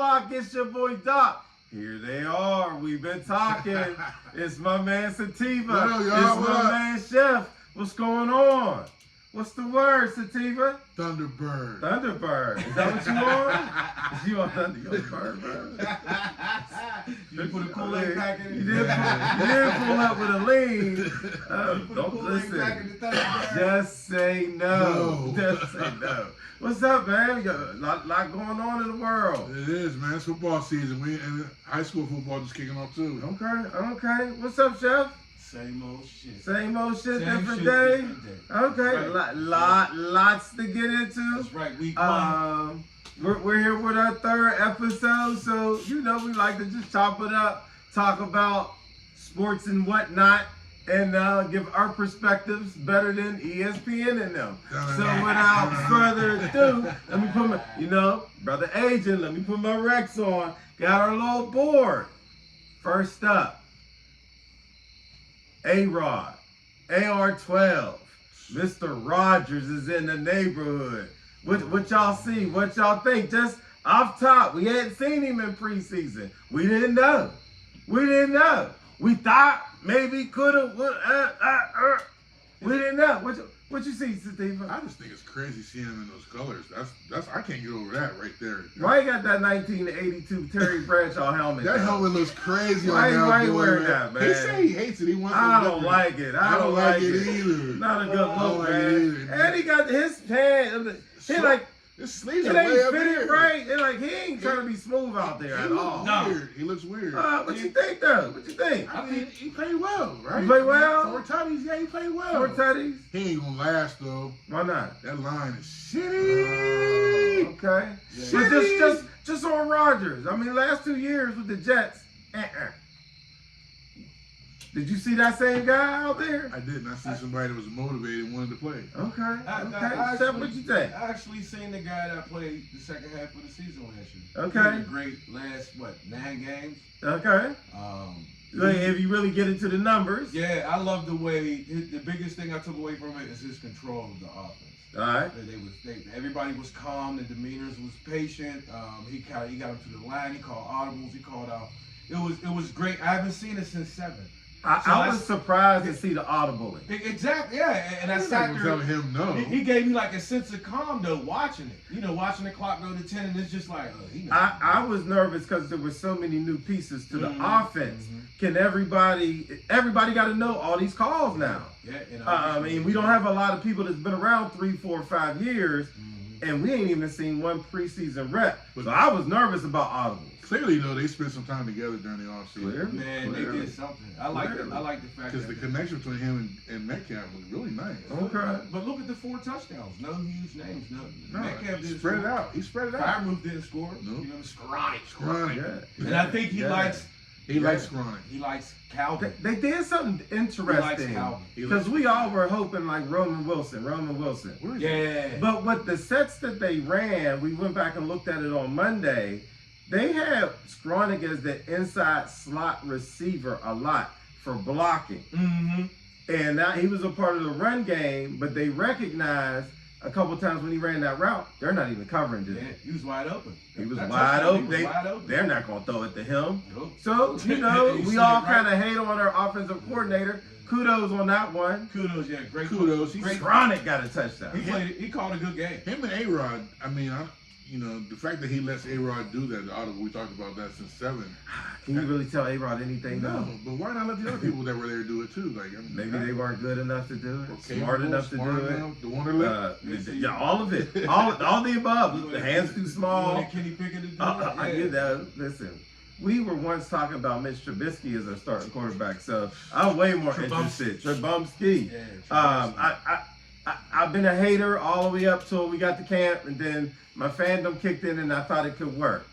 block? It's your boy Doc. Here they are. We've been talking. It's my man Sativa. It's my man Chef. What's going on? What's the word, Sativa? Thunderbird. Thunderbird. Is that what you on? You on Thunder? You on Bird? You put a Kool-Aid pack in it? You did pull up with a lean. Don't listen. Just say no. Just say no. What's up, man? You got a lot going on in the world. It is, man. It's football season. And high school football just kicking off too. Okay. What's up, Chef? Same old shit. Same old shit, Same different shit, day. different day. Okay, Right. Lots to get into. That's right, week one. We're here with our third episode, so you know we like to just chop it up, talk about sports and whatnot, and give our perspectives better than ESPN and them. So without further ado, let me put my, brother Agent, let me put my Rex on. Got our little board. First up. A-Rod, AR-12, Mr. Rogers is in the neighborhood. What y'all see? What y'all think? Just off top, we hadn't seen him in preseason. We didn't know. We thought maybe could have, we didn't know. What you see, Steve? I just think it's crazy seeing him in those colors. That's I can't get over that right there. Why you got that 1982 Terry Bradshaw helmet? That helmet looks crazy. Why you wearing that, man? He say he hates it. He wants. I don't like it. I don't like it either. Not a good look, man. And he got his pants. He like. His sleeves it are way ain't up fitted here. right. It like he ain't trying to be smooth out there at all. Weird. He looks weird. What you think though? What you think? I mean, he played well, right? He played well? 4 tutties, yeah, he played well. 4 tutties? He ain't gonna last though. Why not? That line is shitty. Okay. Yeah. But just on Rodgers. I mean, last 2 years with the Jets. Did you see that same guy out there? I didn't. I see somebody that was motivated and wanted to play. Okay. Chef, what you think? I actually seen the guy that played the second half of the season last year. Okay. He had a great last 9 games. Okay. If you really get into the numbers. Yeah, I love the way the biggest thing I took away from it is his control of the offense. All right. Everybody was calm. The demeanors was patient. He got him to the line. He called audibles. He called out. It was great. I haven't seen it since 7. I was surprised to see the audibling. Exactly, yeah. And I sat there. Telling him no. He gave me like a sense of calm though, watching it. Watching the clock go to 10, and it's just like, I was nervous because there were so many new pieces to the offense. Can everybody got to know all these calls now? Yeah. I mean, we don't have a lot of people that's been around 3, 4, 5 years, and we ain't even seen one preseason rep. So I was nervous about audibles. Clearly, though, they spent some time together during the offseason. Man, they did something. I like the fact because the connection between him and Metcalf was really nice. Okay. But look at the 4 touchdowns. No huge names. No Metcalf didn't spread score. it out. He spread it out. Firemouth didn't score. No. Skowronek. Yeah. And I think he likes. He likes Skowronek. He likes Calvin. They did something interesting because we all were hoping like Roman Wilson. Yeah. But with the sets that they ran, we went back and looked at it on Monday. They had Skowronek as the inside slot receiver a lot for blocking. And now he was a part of the run game, but they recognized a couple times when he ran that route, they're not even covering this. Yeah, he was wide open. He was wide open. They're not going to throw it to him. Nope. So, we all kind of hate on our offensive coordinator. Kudos on that one. Kudos, yeah. Great. Kudos. Skowronek got a touchdown. He called a good game. Him and A-Rod, I mean, the fact that he lets A-Rod do that, the audible, we talked about that since 7. Can you really tell A-Rod anything? No, but why not let the other people that were there do it too? Like, maybe they weren't good enough to do it, smart enough to do it. The Wonder Lip? Yeah, all of it, all the above. The hands too small. Kenny Pickett to do I get that. Listen, we were once talking about Mitch Trubisky as our starting quarterback, so I'm way more interested. Trubisky. Yeah, I've been a hater all the way up till we got to camp, and then my fandom kicked in, and I thought it could work.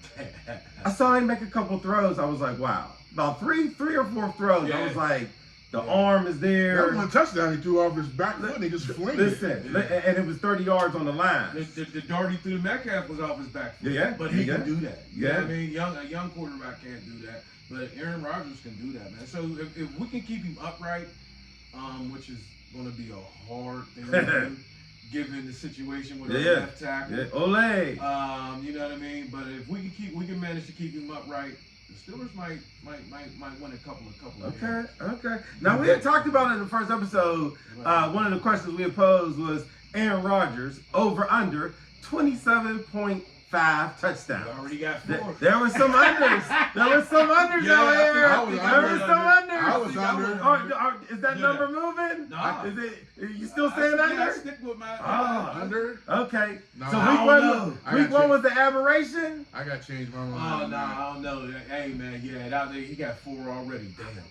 I saw him make a couple throws. I was like, wow. About three or 4 throws. I was like, the arm is there. That one touchdown he threw off his back foot and he just flinged it. And it was 30 yards on the line. The dart he threw to Metcalf was off his back foot. Yeah. But he can do that. Yeah. I mean, a young quarterback can't do that. But Aaron Rodgers can do that, man. So if we can keep him upright, which is going to be a hard thing to do, given the situation with our Yeah. left tackle. Yeah. Ole. You know what I mean? But if we can manage to keep him upright, the Steelers might win a couple of games. Okay. Now we had talked about it in the first episode. One of the questions we had posed was Aaron Rodgers over under 27.5 touchdowns. We already got 4. There were some unders. There were some unders Yeah, out here. I was There were under. some unders. I was under. Is that Yeah. number moving? Nah. Is it? Are you still saying I under? stick with my Under? Okay. No, So I week don't one, know. week one was the aberration. I got changed my Oh mind. no, I don't know. Hey man, yeah, he got 4 already. Damn.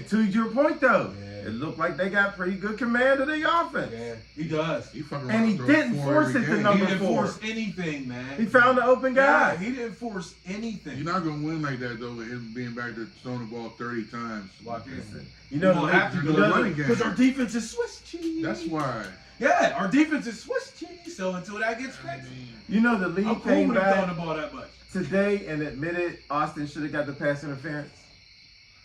To your point though, Yeah. it looked like they got pretty good command of the offense. Yeah, he does. He fucking And he throw didn't 4 force every it to game. He number didn't 4. force anything, man. He found the open guy. Yeah, he didn't force anything. You're not gonna win like that though with him being back there throwing the ball 30 times. Lock in. Listen, You the don't have to league- go the- running game. Because our defense is Swiss cheese. That's why. Yeah, our defense is Swiss cheese. So until that gets I fixed, mean, You know the league I'm cool came with him throwing back the ball that much. today and admitted Austin should have got the pass interference.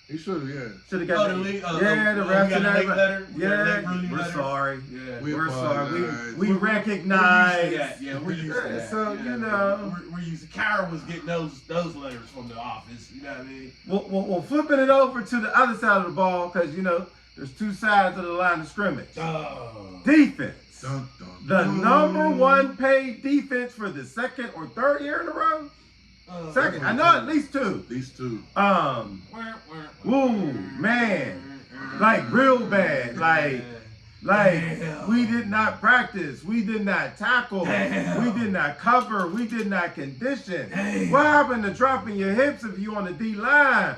he should have, yeah. Should have got Oh, the league- yeah, the we refs got and a late everybody. letter? We got a late Yeah, ruling we're letter? sorry. Yeah. We We're sorry. apologize. We We're recognize. Yeah, we're used to that. So, Yeah, you know. we're used to. Kara was getting those letters from the office. You know what I mean? Well, flipping it over to the other side of the ball because you know there's two sides of the line of scrimmage. Oh. Defense. Dun, dun, The dun. number one paid defense for the second or third year in a row. Second, I know at least 2. These two. Woo, man, like real bad, like Damn. we did not practice, we did not tackle, Damn. we did not cover, we did not condition. Damn. What happened to dropping your hips if you on the D line?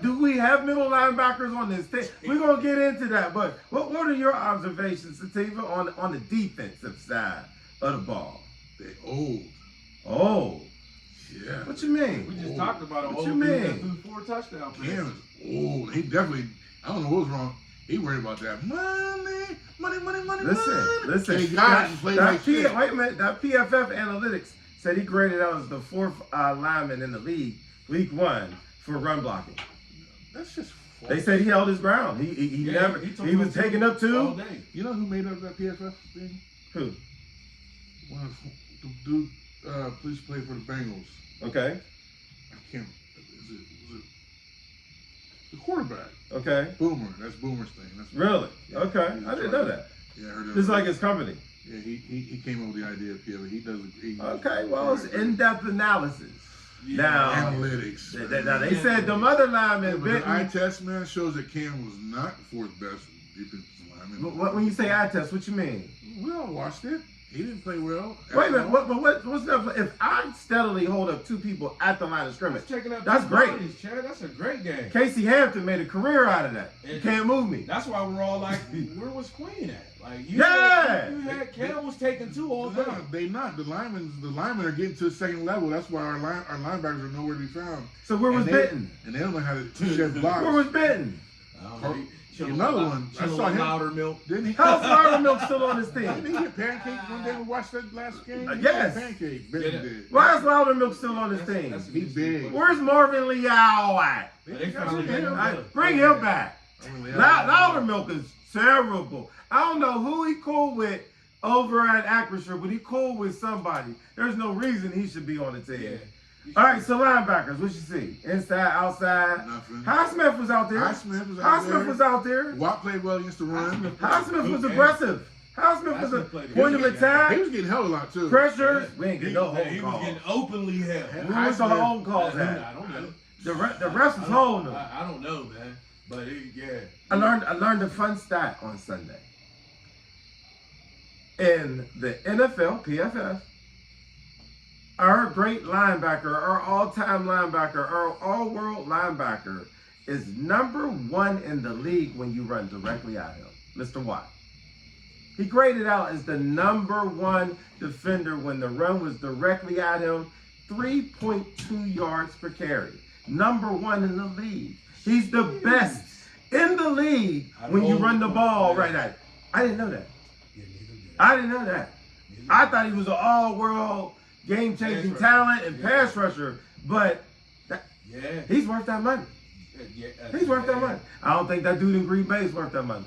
Do we have middle linebackers on this team? We're gonna get into that, but what are your observations, Sativa, on the defensive side of the ball? They old. Oh, Yeah. what you mean? We just talked about an What you old dude that mean? threw 4 touchdowns. Cam is old. He definitely, I don't know what was wrong. He worried about that money. Listen. They got him played like shit. Wait a minute. That PFF analytics said he graded out as the 4th lineman in the league, week 1, for run blocking. That's just false. They said he held his ground. He took he was him taking up all 2. day. You know who made up that PFF thing? Who? One of the dude, police played for the Bengals. Okay. I can't. Was it the quarterback? Okay. Boomer. That's Boomer's thing. That's Really? Yeah, Okay. he's I didn't right. know that. Yeah, I heard that. Just like his company. Yeah, he came up with the idea of PFF. He does. Okay. Well, it's in-depth analysis. Yeah. Now, analytics. now they said them other Yeah, linemen. but the eye Benton, test, man, shows that Cam was not the 4th best defensive lineman. when you say eye test, what you mean? We all watched it. He didn't play well. Wait a minute. What's that? If I steadily hold up 2 people at the line of scrimmage, Checking out that's two great. bodies, Chad. That's a great game. Casey Hampton made a career out of that. You can't move me. That's why we're all like, where was Queen at? Like, you Yeah. had Cam was taking 2 all day. No, they not. The linemen are getting to the second level. That's why our linebackers are nowhere to be found. So where was And they- Benton? And they don't know how to shed blocks. Where was Benton? Another one. I saw him. Louder milk. Didn't he? How's Loudermilk still on his Didn't he team? get pancaked one day we watched that last game? Yes. Pancake. Benton Yeah. did. Why is Loudermilk still on his team? That's- He big. Where's Marvin Liao at? They finally got him. Bring him back. Only Loudermilk is terrible. I don't know who he cool with over at Acrisure, but he cool with somebody. There's no reason he should be on the team. Yeah. All right, so linebackers, what you see? Inside, outside. Nothing. Highsmith was out there. Highsmith was out there. Highsmith was out there. Watt played well against the run. Highsmith was aggressive. Highsmith was a Highsmith played point of good. He attack, was getting held a lot too. pressure. We ain't He, get no he home was calls. getting openly held. Who was the home calls I at? don't know. The refs was holding them. I don't know, man. But yeah. I learned a fun stat on Sunday. In the NFL, PFF, our great linebacker, our all-time linebacker, our all-world linebacker is number 1 in the league when you run directly at him, Mr. Watt. He graded out as the number 1 defender when the run was directly at him, 3.2 yards per carry. Number 1 in the league. He's the best in the league when you run the ball right at him. I didn't know that. I didn't know that. I thought he was an all-world, game-changing talent and pass rusher, but Yeah. he's worth that money. He's worth that money. I don't think that dude in Green Bay is worth that money.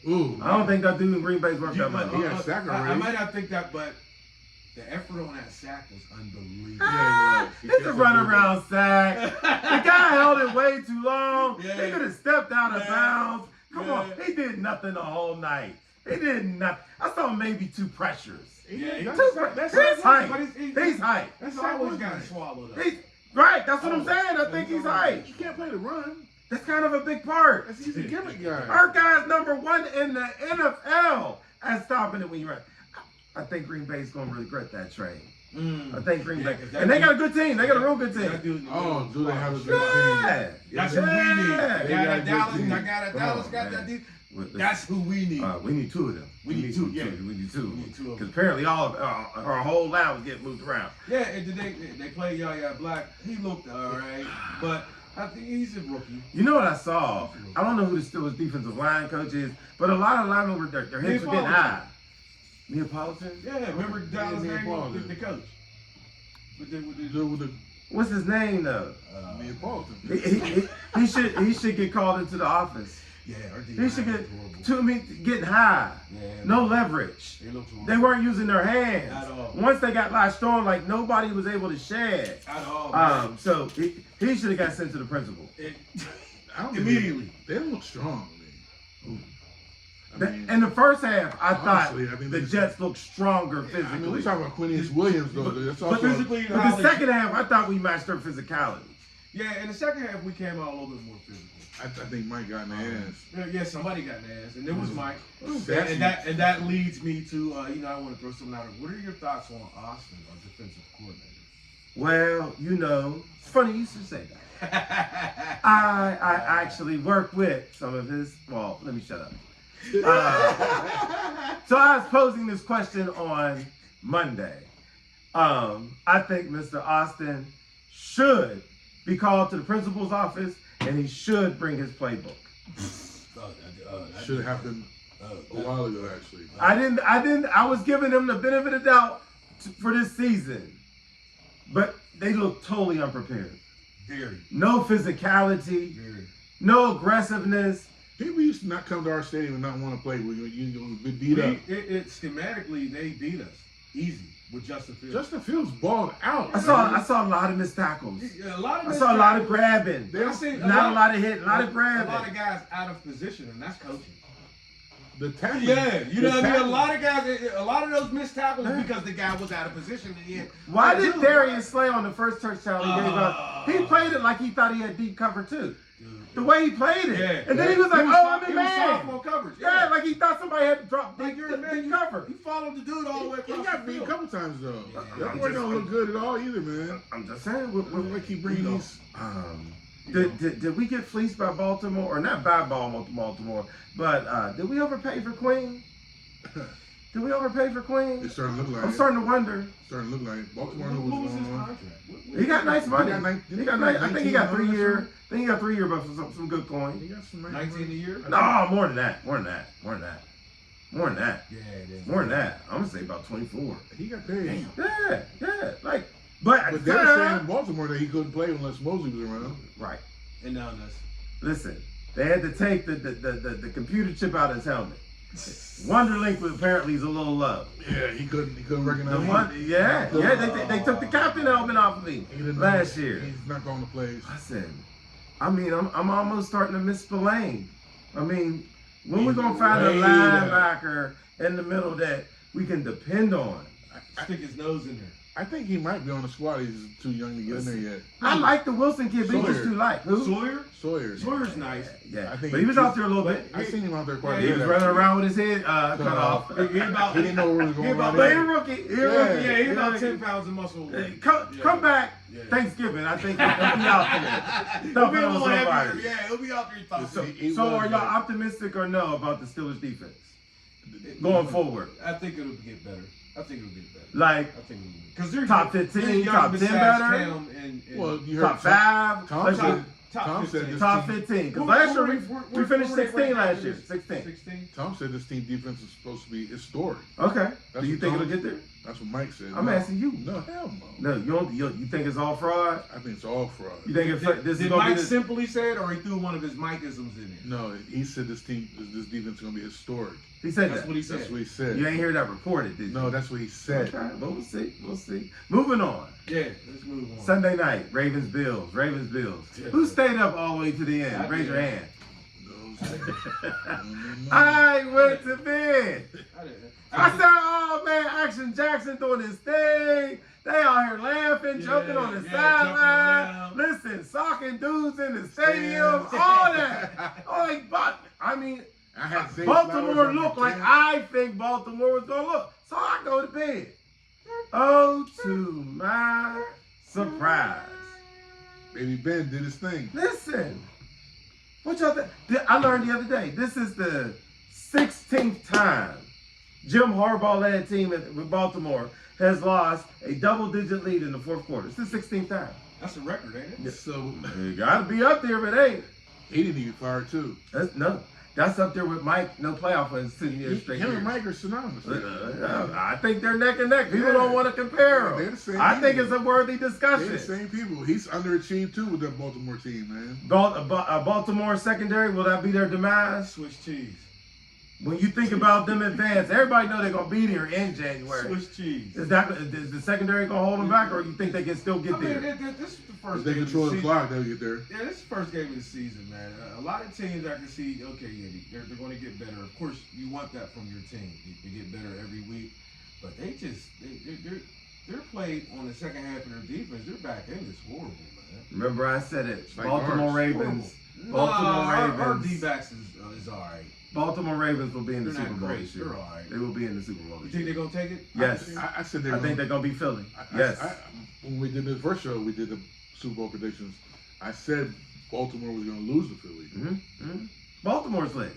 Ooh. I don't think that dude in Green Bay's worth that much. He had a sack I already. might not think that, but the effort on that sack was unbelievable. Yeah, It's a runaround sack. The guy held it way too long. Yeah. He could have stepped out of Yeah. bounds. Come on, Yeah. he did nothing the whole night. He did nothing. I saw maybe 2 pressures. Yeah, That's- He's hype. but He's hype. That's sack always was got nice. swallowed up. He's right. That's what I'm saying. I think he's hype. You can't play the run. That's kind of a big part. That's he's a gimmick guy. Our guy's number 1 in the NFL at stopping it when you run. I think Green Bay's going to regret that trade. I think Green Bay. 'cause that And they got a dude- good team. They got a real good That team. dude- Oh, do they have a good Yeah. That's who we need. Yeah. That They guy got a at good Dallas, team. that guy at Come Dallas on, got man. that dude. With the- That's who we need. We need 2 of them. We need 2, yeah. We need 2 of We them. need 2 of them. Because apparently all of our whole line was getting moved around. Yeah, and they played Yaya Black. He looked alright, but I think he's a rookie. You know what I saw? I don't know who the Steelers defensive line coach is, but a lot of linemen were their hips were getting high. Neapolitan? Yeah, remember Dallas Yeah, name Neapolitan. the coach. With the With the What's his name though? Neapolitan. He should get called into the office. yeah, our D He should line get was getting high. Yeah, No leverage. They looked horrible. They weren't using their hands. At all. Once they got latched on, like nobody was able to shed. At all. Man. So he should have got sent to the principal. I don't Immediately. They don't look strong to me. I mean, In the first half, I honestly, thought I think the they- Jets looked stronger I physically. mean, we talking about Quinnius Williams though. That's but also physically, But the second half, I thought we matched their physicality. yeah, in the second half we came out a little bit more physical. I think Mike got in the ass. Yeah, somebody got an ass, and it was Mike. Sassy. And that leads me to I want to throw something out. What are your thoughts on Austin, our defensive coordinator? Well, it's funny you should say that. I actually worked with some of his. Well, let me shut up. So I was posing this question on Monday. I think Mr. Austin should be called to the principal's office, and he should bring his playbook. Should have happened a while ago, actually. I was giving them the benefit of doubt for this season, but they look totally unprepared. Very, No physicality, very. no aggressiveness. People used to not come to our stadium and not want to play. You be beat up. Schematically, they beat us easy with Justin Fields. Justin Fields balled out. I saw a lot of missed tackles. A lot of I saw a lot of grabbing. I seen Not a lot of hitting, a lot of A grabbing. lot of guys out of position, and that's coaching. The tackling. Yeah, you know the what I mean. tackling- A lot of guys, a lot of those missed tackles because the guy was out of position. And he had, Why did Darius Slay on the first touchdown he gave up? He played it like he thought he had deep cover too. The way he played it. Yeah. And then he was like, oh, I'm in He was soft man. on coverage. Yeah, like he thought somebody had dropped Like deep, you're a man, deep you cover. He followed the dude all the way He across got the beat a field. couple times though. Yeah. That boy don't look good at all either, man. I'm just saying. They keep bringing these. Did we get fleeced by Baltimore? Or not by Baltimore, but did we overpay for Queen? Did we overpay for Queen? It's starting to look like. I'm starting to wonder. Starting to look like Baltimore knew What what was was his going on. contract? He got nice money. He got I think he got 3 19 year. I think he got 3 year, but for some good He coin. got some 19 a year? No, more than that. More than that. More than that. More than that. Yeah, it is. More than that. I'm gonna say about 24. He got paid. Yeah, yeah. Like, but But they were saying in Baltimore that he couldn't play unless Mosley was around. right. And now that's. Listen, they had to take the computer chip out of his helmet. Wonderlink was apparently is a little low. Yeah, he couldn't recognize The him. one, yeah. They took the captain helmet off of me He didn't last know. year. He's not going to play. Listen, I mean, I'm almost starting to miss Spillane. I mean, when we gonna find a Way linebacker in the middle that we can depend on? Stick his nose in there. I think he might be on the squad. He's too young to get in there yet. I like the Wilson kid, but he's just Sawyer. too light. Who? Sawyer? Sawyer. Sawyer's nice. Yeah, I think but he was out there a little but- bit. I seen him out there quite Yeah, a He bit. was running actually. around with his head cut off. He about, He didn't know what was going on. But he rookie. He rookie. Yeah, he about Yeah. 10 pounds of muscle. Come back Yeah. Thanksgiving. I think he'll be out there. He'll Stuffing be a on little heavier. somebody. Yeah, he'll be out there talking. So, He so was are y'all like- optimistic or no about the Steelers defense going forward? I think it'll get better. I think it'll get better. Like I think it'll get because they're top 15, top 10 better? Well, you heard top 5? Tom Let's said- do Tom said this top team- 15. Because last year we finished We're 16 right last now. year. 16. 16. Tom said this team defense is supposed to be historic. Okay. That's Do you what think Tom- it'll get there? That's what Mike said. I'm asking you. No, hell no. No, you think it's all fraud? I think it's all fraud. You think this is Did gonna Mike be the, simply say it, or he threw one of his Mike-isms in it? No, he said this defense is gonna be historic. he said That's that? what he said. That's what he said. You ain't hear that reported, did you? No, that's what he said. Okay, well, we'll see. We'll see. Moving on. Yeah, let's move on. Sunday night, Ravens Bills. Yeah. Who stayed up all the way to the end? I Raise did. your hand. No. I went to bed. I did. said, oh man, Action Jackson doing his thing. They out here laughing, joking on the sideline. Listen, socking dudes in the stadium, all that. But I mean, I had Zay Baltimore Flowers on looked the like team. I think Baltimore was gonna look. So I go to bed. Oh, to my surprise. Baby Ben did his thing. Listen, what y'all think? I learned the other day, this is the 16th time Jim Harbaugh led team with Baltimore has lost a double-digit lead in the fourth quarter. It's the 16th time. That's a record, ain't it? So You gotta be up there if it ain't. he didn't even fire too. That's up there with Mike. No playoff wins 2 years straight. Him years. and Mike are synonymous. I think they're neck and neck. People don't want to compare They're them. the same I think people. it's a worthy They're discussion. the same people. He's underachieved too with that Baltimore team, man. Baltimore secondary, will that be their demise? Swiss cheese. When you think about them advance, everybody know they're gonna be there in January. Swiss cheese. Is the secondary gonna hold them back, or you think they can still get I mean, there? this is the If first they game control of the the season. clock, they'll get there. Yeah, this is the first game of the season, man. A lot of teams I can see, okay, yeah, they're going to get better. Of course, you want that from your team. They get better every week. But they're played on the second half of their defense. Their back end is horrible, man. Remember I said it. Like Baltimore ours. Ravens. Horrible. Baltimore Our Ravens. D-backs is all right. Baltimore Ravens will be in the They're Super not Bowl great. this year. They're all right. They will be in the Super Bowl You this think year. they're going to take it? Yes. I said I think they're gonna be Philly. Yes. When we did the first show, we did the Super Bowl predictions. I said Baltimore was going to lose to Philly. Baltimore's lit.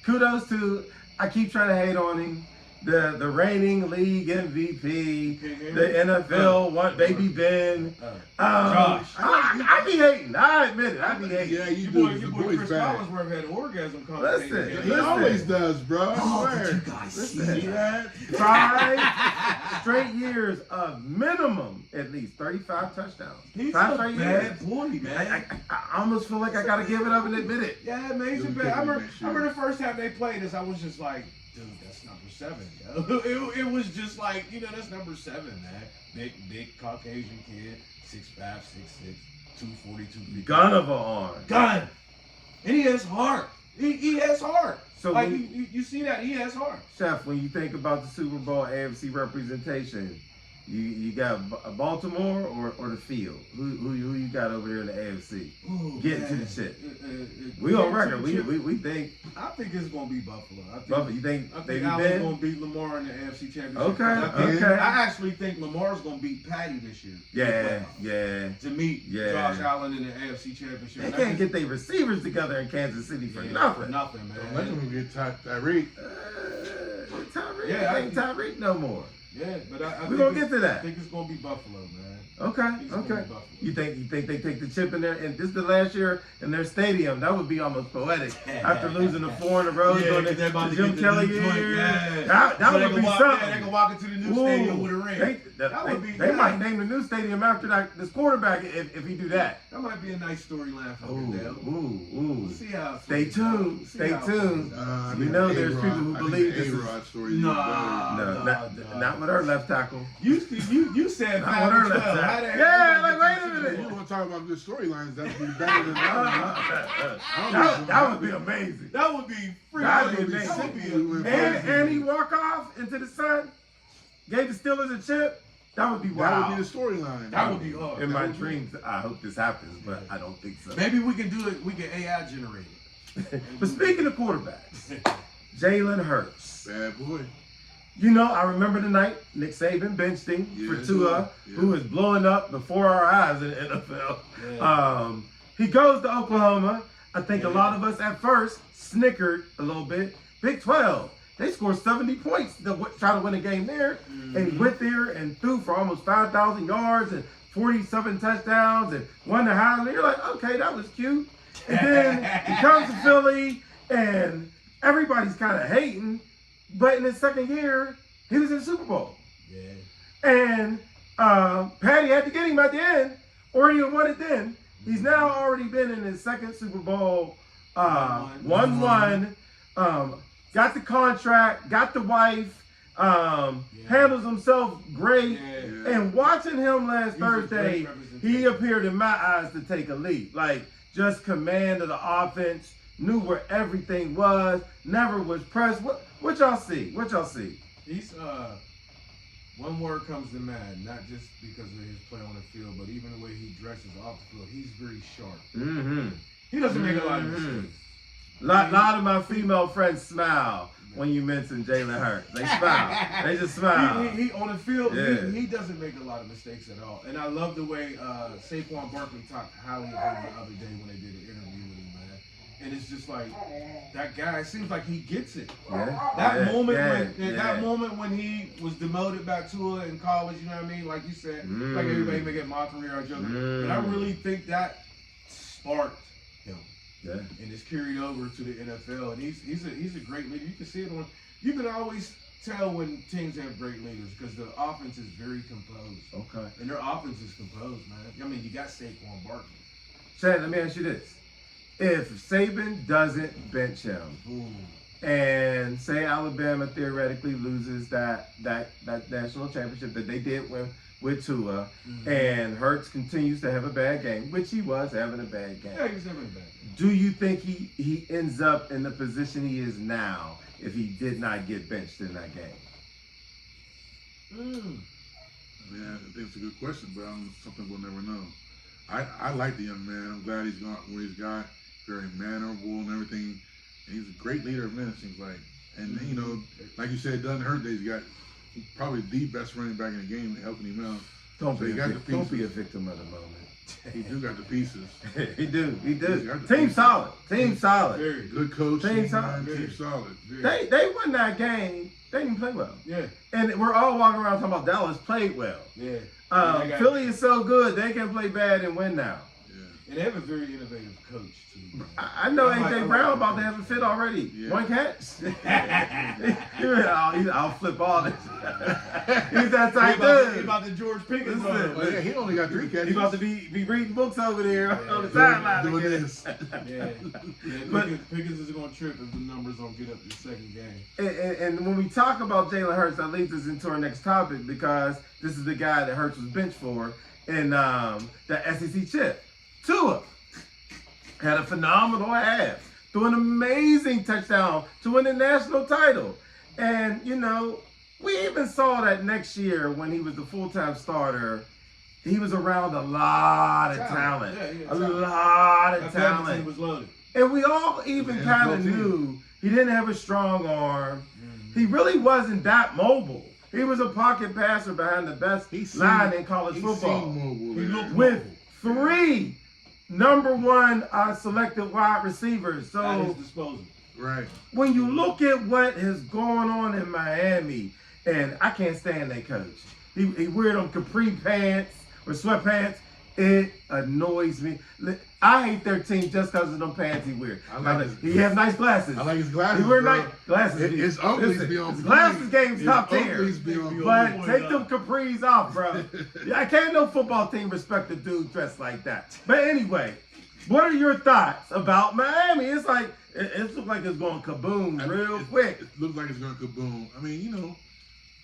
Kudos to. I keep trying to hate on him. The reigning league MVP, the NFL, one baby Ben. Josh. I be hating. I admit it. I be hating. Yeah, you Your do. boy, The your boy boy's Chris bad. Collinsworth had an orgasm Listen, conversation. He listen. always does, bro. I Oh, swear. did you guys see Listen. that? 5 straight years of minimum at least 35 touchdowns. He's 5 a straight bad years. boy, man. I almost feel like I gotta give it up and admit it. Yeah, man, he's a You'll bad. get I him remember, next year. I remember the first time they played this, I was just like, dude, that's number 7. Yo. It was just like, that's number 7, man. Big Caucasian kid, 6'5", 6'6", 240, Gun of an arm. Gun. And he has heart. He has heart. So like when- you see that he has heart. Chef, when you think about the Super Bowl AFC representation, you got Baltimore or the field? Who you got over here in the AFC? Ooh, Get to man. the shit. We We on record. We think. I think it's gonna be Buffalo. I think, Buffalo, you think I think Baby Allen's Ben? gonna beat Lamar in the AFC Championship. Okay, I okay. actually think Lamar's gonna beat Patty this year. Yeah. To meet Yeah. Josh Allen in the AFC Championship. They can't get their receivers together in Kansas City for nothing. Nothing, man. Don't let him get Tyreek. Tyreek, Yeah, ain't Tyreek no more. Yeah, but I We're think gonna it's- get to that. I think it's gonna be Buffalo, man. Okay, I think it's gonna okay. be Buffalo. You think they take the chip in there? And this is the last year in their stadium. That would be almost poetic after losing the 4 in a row. Yeah, during 'cause they're about the to Jim get the Kelly new year. joint, yeah. That So they would be can walk, something. Yeah, they can walk into the new stadium with a ring. That would be. They might name the new stadium after this quarterback if he do that. That might be a nice storyline for Ooh, Goodell. ooh. We'll see how. it Stay plays tuned. out. We'll see Stay how it tuned. plays out. You know there's people who believe this is- A-Rod story. Nah. No, no. not with our left tackle. You said Not 5 with our and left 12. How the tackle. heck Yeah, you like gonna wait get a to the minute. You Super Bowl? want to talk about good storylines? That would be better than That would be amazing. That would be free. That'd be That would amazing. be And he walk off into the sun, gave the Steelers a chip. That would be That wild. would be the storyline. That would be hard. In That my would be- dreams, I hope this happens, but I don't think so. Maybe we can do it. We can AI generate it. But speaking of quarterbacks, Jalen Hurts. Bad boy. You know, I remember the night Nick Saban benched him for Yeah, Tua, yeah. who was blowing up before our eyes in the NFL. Yeah. He goes to Oklahoma. I think a lot of us at first snickered a little bit. Big 12. They scored 70 points to try to win a game there. And he went there and threw for almost 5,000 yards and 47 touchdowns and won the Heisman. You're like, okay, that was cute. And then he comes to Philly and everybody's kind of hating. But in his second year, he was in the Super Bowl. Yeah. And Patty had to get him at the end, or he would won it then. He's now already been in his second Super Bowl, 1-1. Got the contract, got the wife, handles himself great. Yeah. And watching him last He's a Thursday, great he appeared in my eyes to take a leap. Like, just command of the offense, knew where everything was, never was pressed. What y'all see? What y'all see? He's one word comes to mind, not just because of his play on the field, but even the way he dresses off the field. He's very sharp. Mm-hmm. He doesn't make a lot of mistakes. Lot of my female friends smile when you mention Jalen Hurts. They smile. They just smile. He on the field, Yeah. he doesn't make a lot of mistakes at all. And I love the way Saquon Barkley talked highly of him the other day when they did an interview with him, man. And it's just like, that guy, it seems like he gets it. Yeah. That moment yeah. that moment when he was demoted by Tua in college, you know what I mean? Like you said, like everybody making mockery or joking. And I really think that sparked him. Yeah. And it's carried over to the NFL. And he's a great leader. You can see it on. You can always tell when teams have great leaders because the offense is very composed. Okay. And their offense is composed, man. I mean, you got Saquon Barkley. Chad, let me ask you this. If Saban doesn't bench him, and say Alabama theoretically loses that national championship that they did with Tua, and Hurts continues to have a bad game, which he was having a bad game. Yeah, he was having a bad game. Do you think he ends up in the position he is now if he did not get benched in that game? I mean, I think it's a good question, but something we'll never know. I like the young man. I'm glad he's gone where he's got. Very mannerable and everything. And he's a great leader of men, it seems like. And, you know, like you said, it doesn't hurt that he's got probably the best running back in the game helping him out. Don't So be he got the don't be a pieces. victim of the moment. He do got the pieces. He do. He's got the Team pieces. solid. Team solid. Very good. Good coach. Team solid. Team solid. They won that game. They didn't play well. Yeah. And we're all walking around talking about Dallas played well. Yeah. Philly is so good, they can play bad and win now. And they have a very innovative coach, too. I know I AJ like Brown the about to coach. have a fit already. Yeah. One catch. I'll flip all this. He's that type He dude. about the George Pickens. Listen, Well, yeah, he only got 3 catches. He's about to be reading books over there on the doing sideline. again. this. Yeah. But- Pickens is going to trip if the numbers don't get up the second game. And when we talk about Jalen Hurts, that leads us into our next topic because this is the guy that Hurts was benched for in the SEC chip. Tua had a phenomenal half, threw an amazing touchdown to win the national title. And, you know, we even saw that next year when he was the full-time starter, he was around a lot of talent. Yeah, a lot of That talent. team was loaded. And we all even It was an kind of NFL team. knew he didn't have a strong arm. He really wasn't that mobile. He was a pocket passer behind the best line in college He football. seemed mobile. He looked With mobile. 3 number 1 selected wide receivers. At his So disposal. Right. when you look at what is going on in Miami, and I can't stand that coach. He wear them capri pants or sweatpants. It annoys me. I hate their team just because of them pants he wears. I like his- He has nice glasses. I like his glasses. He wear bro. nice glasses. His uglies Listen, be on his point. glasses game's His top tier. uglies be on But point. take them capris off, bro. I can't no football team respect a dude dressed like that. But anyway, what are your thoughts about Miami? It's like it looks like it's going kaboom real quick. It looks like it's going to kaboom. I mean, you know,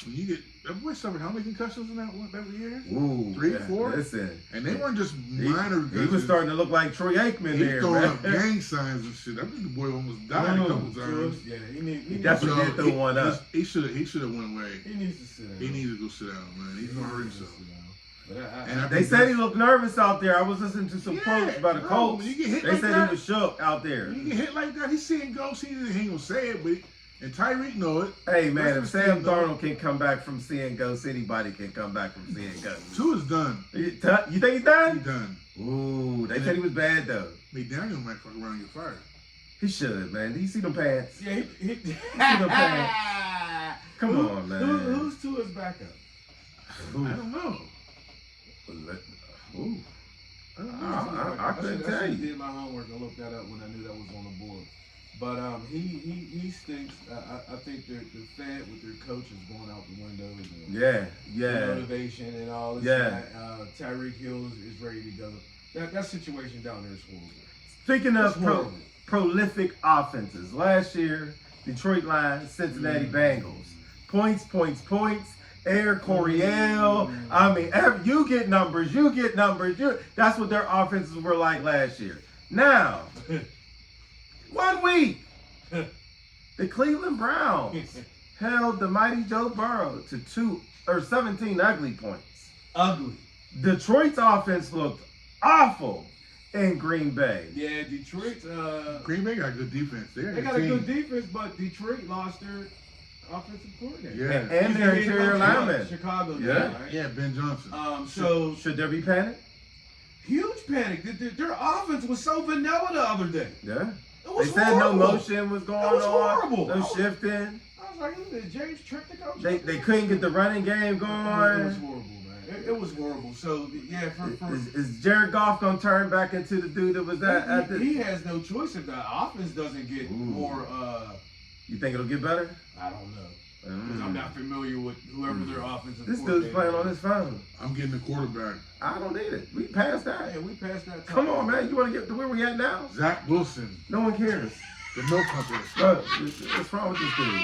when you get that boy suffered how many concussions in that year? Ooh, 3, yeah, 4? Listen, And they weren't just minor he concussions. was starting to look like Troy Aikman He there, throwing man. up gang signs and shit. I think the boy almost died a couple times. Yeah, he definitely did throw one up. He should have went away. He needs to sit down. He needs to go sit down, man. He's gonna hurt himself. But And I They think said he that's- looked nervous out there. I was listening to some Yeah, quotes by the bro, Colts. when you get hit They like said that- he was shook out there. When you get hit like that, he's seeing ghosts. He ain't gonna say it, but and Tyreek know it. Hey man, if Rest of the Sam team, though. Darnold can come back from seeing ghosts, anybody can come back from seeing ghosts. 2 is done. You think he's He done? done. Ooh, they said he was bad though. McDaniel might fuck around and get fired. He should, man. Do you see them pants? Yeah, he the Come on, man. Who's to his backup? Ooh. I don't know. Ooh. I couldn't tell I you. did my homework and looked that up when I knew that was on the board. But he stinks. I think they're fed with their coaches going out the window. The motivation and all this. Yeah. Tyreek Hill is ready to go. That situation down there is horrible. Speaking of horrible. prolific offenses, last year Detroit Lions, Cincinnati Bengals, points. Air Coryell. I mean, you get numbers. That's what their offenses were like last year. Now, 1 week, the Cleveland Browns held the mighty Joe Burrow to 17 ugly points. Ugly. Detroit's offense looked awful in Green Bay. Yeah, Detroit. Green Bay got good defense. They got a good defense, but Detroit lost their offensive coordinator. Yeah. And their interior lineman. Chicago. Yeah. Right? Yeah, Ben Johnson. So should there be panic? Huge panic. Their offense was so vanilla the other day. Yeah. It was they said horrible. no motion was going on. It was horrible. No shifting. I was like, did James trick the coach? They couldn't get the running game going. It was horrible, man. It was horrible. So yeah, is Jared Goff gonna turn back into the dude that was at the? He has no choice if the offense doesn't get more. You think it'll get better? I don't know. Because I'm not familiar with whoever their offensive. This dude's playing on his phone. I'm getting the quarterback. I don't need it. We passed that. Yeah, we passed that. Come on, man. You want to get to where we at now? Zach Wilson. No one cares. The milk company. Bro, what's wrong with this dude?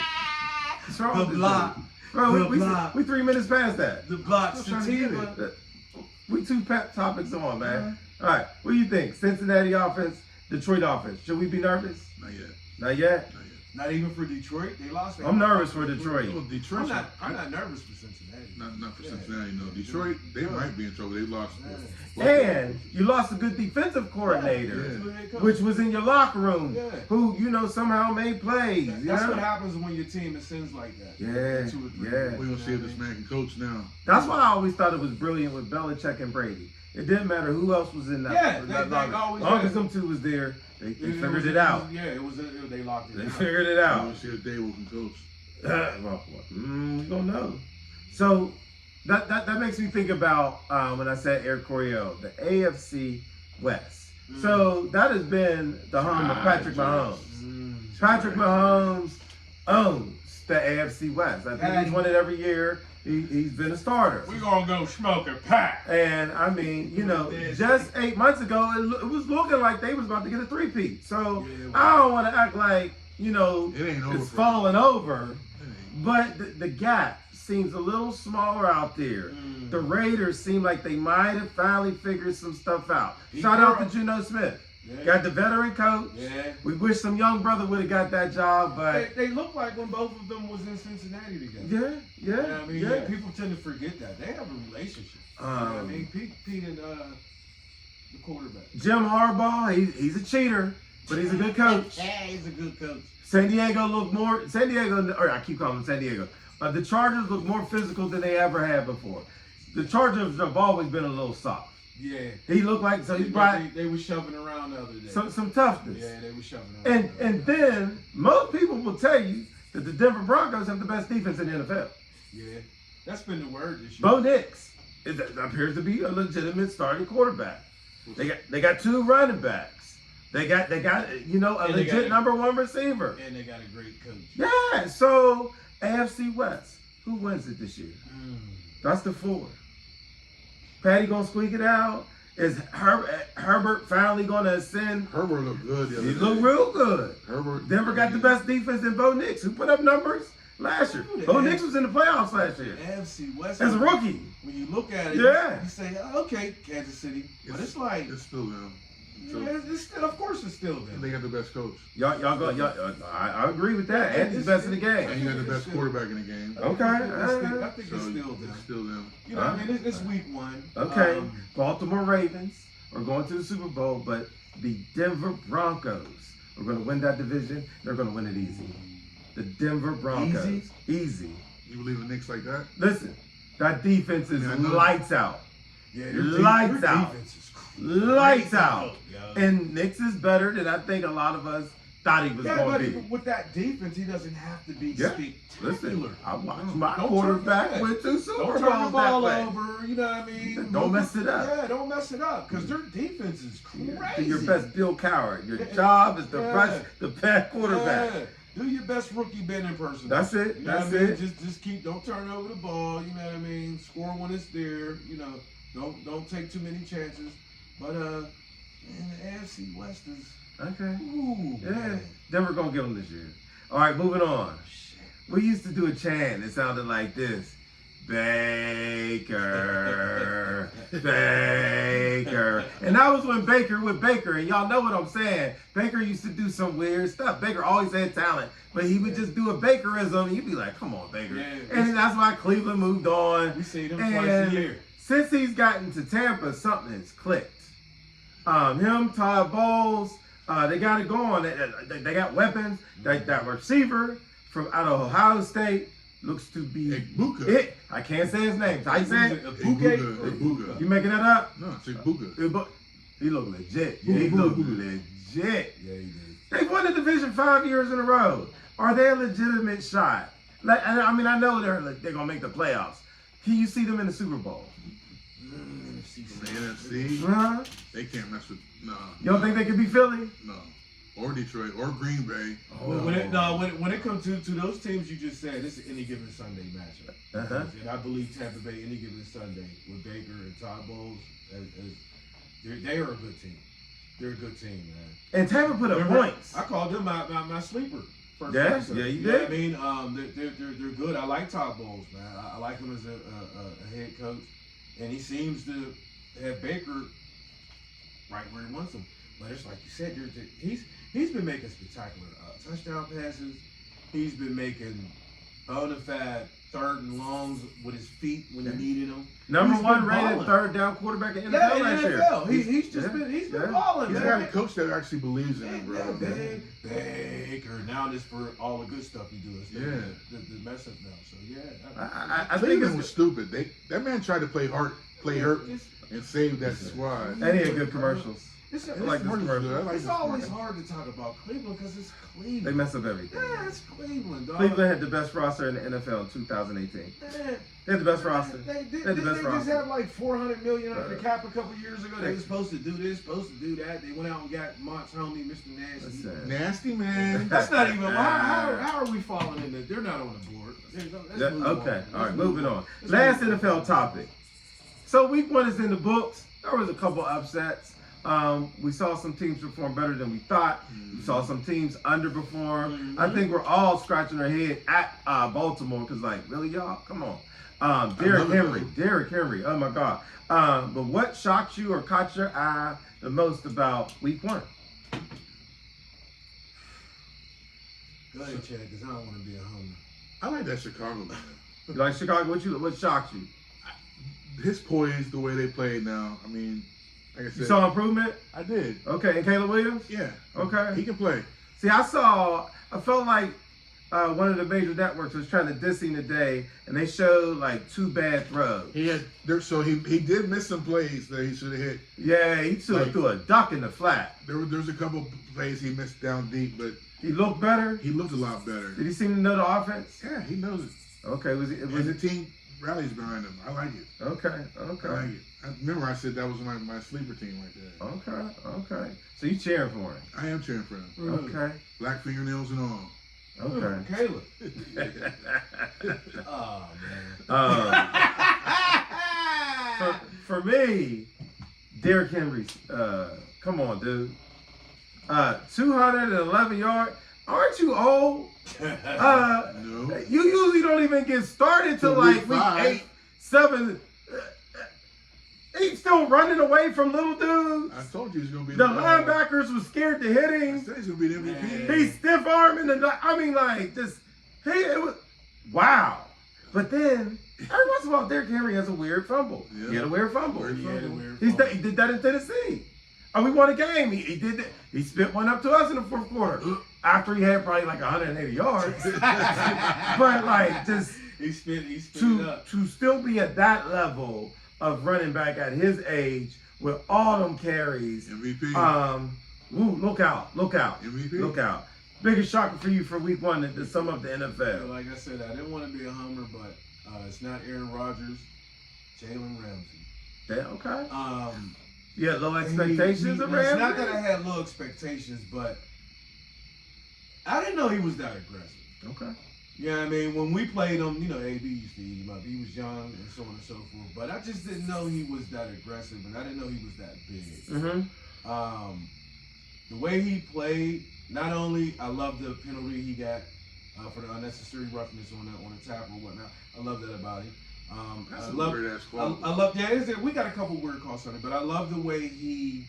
What's wrong with this block. dude? Bro, we block. 3 minutes past that. The block. I'm trying to get it. We 2 topics on, man. All right. What do you think? Cincinnati offense, Detroit offense. Should we be nervous? Not yet. Not yet? Not even for Detroit. They lost. I'm nervous for Detroit. Well, Detroit. I'm not nervous for Cincinnati. Not for Cincinnati, no. Detroit, they might be in trouble. They lost. And you lost a good defensive coordinator, which was in your locker room, who, somehow made plays. That's what happens when your team ascends like that. Yeah. We're going to see if this man can coach now. That's why I always thought it was brilliant with Belichick and Brady. It didn't matter who else was in that. As long as them two was there, they figured it out. Yeah, they locked it. They figured it out. We'll see if Dave can coach. We don't know. So that makes me think about when I said Air Coryell, the AFC West. So that has been the home of Patrick Mahomes. Patrick Mahomes owns the AFC West. I think he's won it every year. He's been a starter. We're going to go smoke a pack. And, I mean, just 8 months ago, it was looking like they was about to get a three-peat. So, I don't want to act like, it's falling over. But the gap seems a little smaller out there. The Raiders seem like they might have finally figured some stuff out. Shout out to Geno Smith. Yeah. Got the veteran coach. Yeah. We wish some young brother would have got that job, but they look like when both of them was in Cincinnati together. Yeah. People tend to forget that they have a relationship. Pete and the quarterback. Jim Harbaugh, he's a cheater, but he's a good coach. He's a good coach. I keep calling them San Diego. The Chargers look more physical than they ever had before. The Chargers have always been a little soft. Yeah. He looked like, so he brought... They were shoving around the other day. Some toughness. Yeah, they were shoving around. And then, most people will tell you that the Denver Broncos have the best defense in the NFL. Yeah. That's been the word this year. Bo Nix appears to be a legitimate starting quarterback. They got 2 running backs. They got a legit number 1 receiver. And they got a great coach. Yeah, so AFC West, who wins it this year? That's the 4. Patty gonna squeak it out? Is Herbert finally gonna ascend? Herbert looked good the other day. He looked real good. Herbert. Denver got the best defense in Bo Nix, who put up numbers last year. Bo Nix was in the playoffs last year. AFC West. As a rookie. When you look at it, you say, okay, Kansas City. But it's like... It's still them. It's still, of course it's still them. And they got the best coach. I agree with that. And he's the best in the game. And you got the best quarterback in the game. Okay. I think it's still them. It's still them. It's week 1. Okay. Baltimore Ravens are going to the Super Bowl, but the Denver Broncos are going to win that division. They're going to win it easy. The Denver Broncos. Easy. You believe in Knicks like that? Listen, that defense is lights out. Yeah, lights your out. Defense is Lights out. Yo. And Knicks is better than I think a lot of us thought he was Yeah, going but to be. with that defense, he doesn't have to be Yeah. spectacular. Listen, I watched No, my don't quarterback turn- win 2 Super Don't Bowls turn the ball that way. over, you know what I mean? Don't mess it up. Yeah, don't mess it up, because their defense is crazy. Do your best Bill Coward. Your job is to rush the bad quarterback. Yeah. Do your best rookie Ben impersonation. That's it. You know That's what I mean? it. Just keep, don't turn over the ball, you know what I mean? Score when it's there, you know. Don't take too many chances. But man, the AFC West is Okay. ooh, Yeah. man. Denver gonna get them this year. All right, moving on. Shit. We used to do a chant. It sounded like this: Baker, Baker, and that was when Baker with Baker, and y'all know what I'm saying. Baker used to do some weird stuff. Baker always had talent, but he would just do a Bakerism, and you'd be like, "Come on, Baker!" Yeah. And that's why Cleveland moved on. We see them twice And a year. since he's gotten to Tampa, something has clicked. Him, Todd Bowles, they got it going. They got weapons. That receiver from out of Ohio State looks to be Igbuka. it. I can't say his name. How you say it? Igbuka. You making that up? No, it's Igbuka. He look legit. Yeah, he look legit. Yeah, he did. They won the division 5 years in a row. Are they a legitimate shot? Like, I mean, I know they're gonna make the playoffs. Can you see them in the Super Bowl? The NFC, Huh? they can't mess with You don't think they could be Philly? no, or Detroit, or Green Bay. When it comes to those teams you just said, this is any given Sunday matchup. Uh-huh. And I believe Tampa Bay any given Sunday with Baker and Todd Bowles, they are a good team. They're a good team, man. And Tampa put up points. I called them my sleeper. First Yeah, episode. yeah, you know what I did. mean, they're good. I like Todd Bowles, man. I like him as a head coach, and he seems to have Baker right where he wants him. But it's like you said, he's been making spectacular touchdown passes. He's been making bona fide third and longs with his feet when you needed them. Number He's one been rated balling. third down quarterback in NFL Yeah, in last year. NFL. He's just been balling. He's man. got a coach that actually believes in him, bro. Baker. Now this for all the good stuff he does. The mess up now. So yeah. I think Cleveland was it's stupid. That man tried to play hurt, and save that squad. and he had good commercials. It's I like this commercial. I like It's this always commercial. hard to talk about Cleveland because it's Cleveland. They mess up everything. Yeah, it's Cleveland, dog. Cleveland had the best roster in the NFL in 2018. They had the best roster. They had the best just roster. had like $400 million under the cap a couple years ago. They were supposed to do this, supposed to do that. They went out and got Mott's homie, Mr. Nasty. Listen. Nasty man. That's not even. How are we falling in there? They're not on the board. Let's move Okay, on. all right, moving on. Let's Last move on. NFL topic. So week 1 is in the books. There was a couple upsets. We saw some teams perform better than we thought. We saw some teams underperform. I think we're all scratching our head at Baltimore because, like, really, y'all? Come on. Derrick Henry. Oh my God. But what shocked you or caught your eye the most about week 1? Go ahead, Chad, because I don't want to be a homer. I like that Chicago man. You like Chicago? What shocked you? His poise, the way they play now. I mean, like I You said, saw improvement? I did. Okay, and Caleb Williams? Yeah. Okay. He can play. See, I felt like one of the major networks was trying to diss him today, and they showed like 2 bad throws. He had there, so he did miss some plays that he should have hit. Yeah, he threw a duck in the flat. There's a couple plays he missed down deep, but He looked better. he looked a lot better. Did he seem to know the offense? Yeah, he knows it. Okay, was And the it? team rallies behind him. I like it. Okay, I like okay, it. I remember I said that was my sleeper team right there. okay. So you cheering for him? I am cheering for him. Okay, Black fingernails and all. okay. Caleb. Oh man. For me, Derrick Henry's. Come on, dude. 211 yards. Aren't you old? No. You usually don't even get started till Till like week week 5. 8, 7. He's still running away from little dudes. I told you he's gonna be The linebackers was scared to hit I him. said he's gonna be the MVP. Man. He's stiff arming it was wow. But then every once in a while, Derrick Henry has a weird fumble. Yeah. He had a weird fumble. Weird He had a fumble. weird He fumble. did that in Tennessee. We won a game. He did that. He spit one up to us in the 4th quarter after he had probably like 180 yards. But like just He spit it up. to still be at that level of running back at his age with all them carries. MVP. Look out. MVP. Look out. biggest shocker for you for week 1 to sum up the Yeah, NFL? like I said, I didn't want to be a homer, but it's not Aaron Rodgers, Jalen Ramsey. Yeah, okay. Um, You had low expectations of It's Ramsey? not that I had low expectations, but I didn't know he was that aggressive. Okay. You know what I mean? When we played him, you know, AB used to eat him up. He was young and so on and so forth. But I just didn't know he was that aggressive, and I didn't know he was that big. Mm-hmm. The way he played, not only I love the penalty he got for the unnecessary roughness on the tackle and whatnot. I love that about him. That's I a love, weird ass call. I love. Yeah, we got a couple weird calls on it, but I love the way he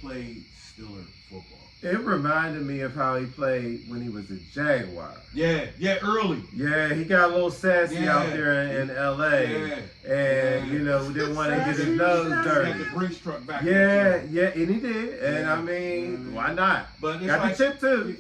played Steeler football. It reminded me of how he played when he was a Jaguar. Yeah, early. Yeah, he got a little sassy out there in L.A. Yeah. And, you know, didn't want to get his nose Got dirty. the Brinks truck back. Yeah, and he did. And Yeah. I mean, why not? But it's Got like, the chip too.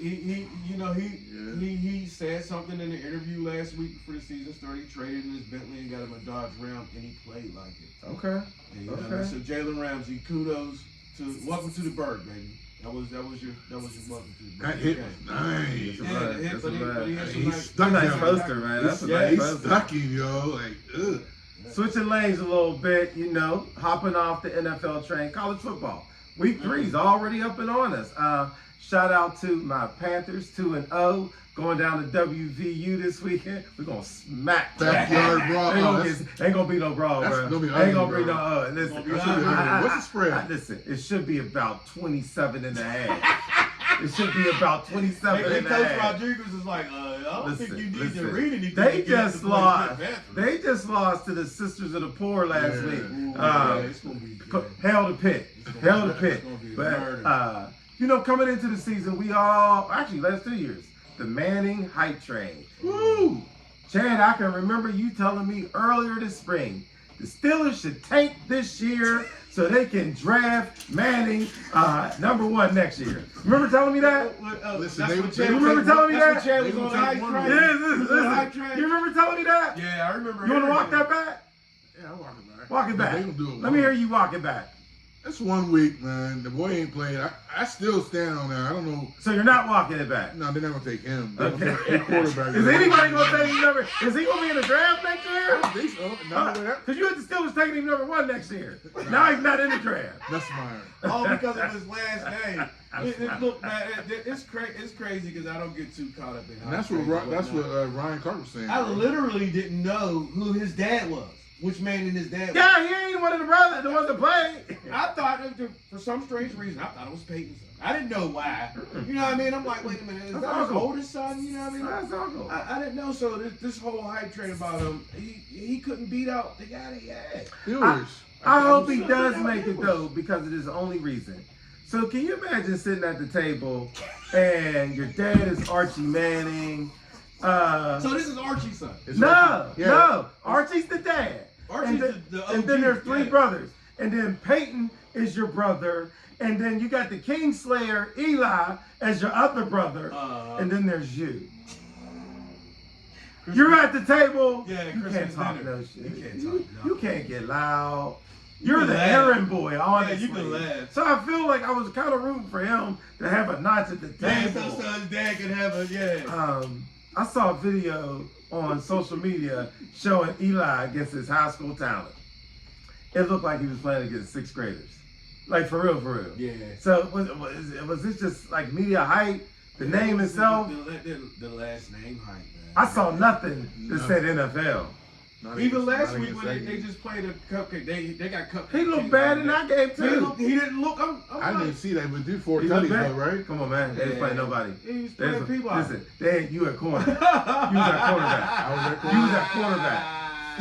He said something in the interview last week before the season started. He traded in his Bentley and got him a Dodge Ram, and he played like it. Okay. And, you know, Okay. so Jalen Ramsey, kudos to welcome to the Berg, baby. That was your welcome to the Berg. That hit Okay. was nice. That's a Yeah, bad- the hit, that's but a he bad- had some He nice. stuck Nice him. poster, man. That's a Yeah, nice He poster. stuck him, yo. Like, ugh. Switching lanes a little bit, you know, hopping off the NFL train, college football. Week 3 is already up and on us. Shout out to my Panthers, 2-0, going down to WVU this weekend. We're gonna smack Backyard brawl. Ain't gonna be no brawl, That's bro. gonna be Ain't ugly, gonna be bro. no. Listen, Gonna be ugly. What's the spread? Listen, it should be about 27 and a half. It should be about 27 Hey, and a Coach half. Rodriguez is like, I don't think you need to read anything. They to get just to play lost. for the Panthers. They just lost to the Sisters of the Poor last Yeah. week. Ooh, yeah, it's gonna be good. Hell to pit. It's gonna Hell be- to pit. it's gonna be But, murder. you know, coming into the season, we all, actually, last 2 years, the Manning hype train. Woo! Chad, I can remember you telling me earlier this spring, the Steelers should tank this year so they can draft Manning #1 next year. Remember telling me that? Listen, That's they- what they- Chad- You remember telling me that's that? what Chad was They on gonna the hype take one train. more. Yes, He was on the hype train. You remember telling me that? Yeah, I remember. You want to walk hearing that back? Yeah, I'm walking back. Walk it back. They gonna do it Let me hear you walk it back. That's 1 week, man. The boy ain't played. I still stand on that. I don't know. So you're not walking it back. No, they're not gonna take him. They're Okay. gonna take a quarterback. Is anybody gonna take him number? Is he gonna be in the draft next I year? don't think so. Not only that. Because you had the Steelers taking him #1 next year. Now he's not in the draft. That's mine. All because of his last name. Look, man, it's crazy because I don't get too caught up in. And that's what Ryan Clark was saying. I bro. literally didn't know who his dad was, which Manning his dad was. Yeah, he ain't one of the brothers, the ones that played. I thought, for some strange reason, I thought it was Peyton's son. I didn't know why. You know what I mean? I'm like, wait a minute, is That's that his uncle. oldest son? You know what I mean? That's uncle. I didn't know. So this whole hype train about him, he couldn't beat out the guy that he had. Steelers. I hope he sure does that make it was. though, because it is the only reason. So can you imagine sitting at the table and your dad is Archie Manning? So this is Archie's son. It's No, Archie. Yeah. no. Archie's the dad. Archie's and then, the and then OG, there's 3 yeah. brothers. And then Peyton is your brother. And then you got the Kingslayer, Eli, as your other brother. And then there's you. You're at the table. Yeah, you can't Christmas talk dinner. no shit. You can't You, talk, no. you can't get loud. You You're can the laugh. errand boy, honestly. Yeah, you can laugh. So I feel like I was kind of rooting for him to have a notch at the Yeah, table. so his dad could have a, yeah. I saw a video on social media showing Eli against his high school talent. It looked like he was playing against 6th graders. Like, for real, for real. Yeah. So was this just like media hype? The name itself? The last name hype, man. I saw nothing that No. said NFL. Not Even last not week against when that they game. just played a cupcake, they got cupcake. He looked chicken bad on in there. that game, He too. didn't look. I'm I like, didn't see that, but did 4 He looked tutties bad. though, right? Come on, man. They didn't play nobody. He was They playing was- people out. Listen, they had you at corner. You was at quarterback. I was at You was at quarterback.